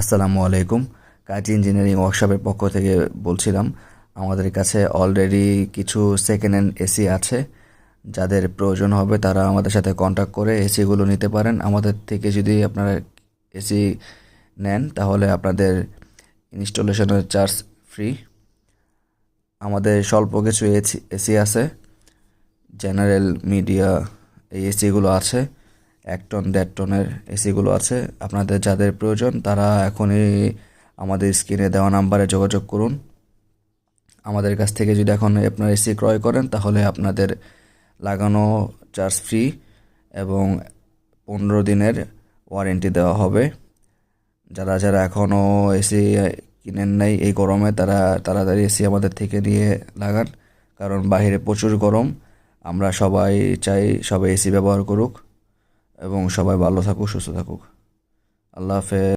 আসসালামু আলাইকুম। কাজ ইঞ্জিনিয়ারিং ওয়ার্কশপের পক্ষ থেকে বলছিলাম। আমাদের কাছে অলরেডি কিছু সেকেন্ড হ্যান্ড এসি আছে। যাদের প্রয়োজন হবে তারা আমাদের সাথে কন্ট্যাক্ট করে এসিগুলো নিতে পারেন। আমাদের থেকে যদি আপনারা এসি নেন তাহলে আপনাদের ইনস্টলেশনের চার্জ ফ্রি। আমাদের স্বল্প কিছু এসি আছে, জেনারেল, মিডিয়া, এই এসিগুলো আছে। 1 টন 1.5 টনের এসিগুলো আছে। আপনাদের যাদের প্রয়োজন তারা এখনই আমাদের স্ক্রিনে দেওয়া নাম্বারে যোগাযোগ করুন। আমাদের কাছ থেকে যদি এখন আপনার এসি ক্রয় করেন তাহলে আপনাদের লাগানো চার্জ ফ্রি এবং 15 দিনের ওয়ারেন্টি দেওয়া হবে। যারা যারা এখনও এসি কিনেন নাই এই গরমে তারা তাড়াতাড়ি এসি আমাদের থেকে নিয়ে লাগান, কারণ বাইরে প্রচুর গরম। আমরা সবাই চাই সবাই এসি ব্যবহার করুক এবং সবাই ভালো থাকুক, সুস্থ থাকুক। আল্লাহ হাফেজ।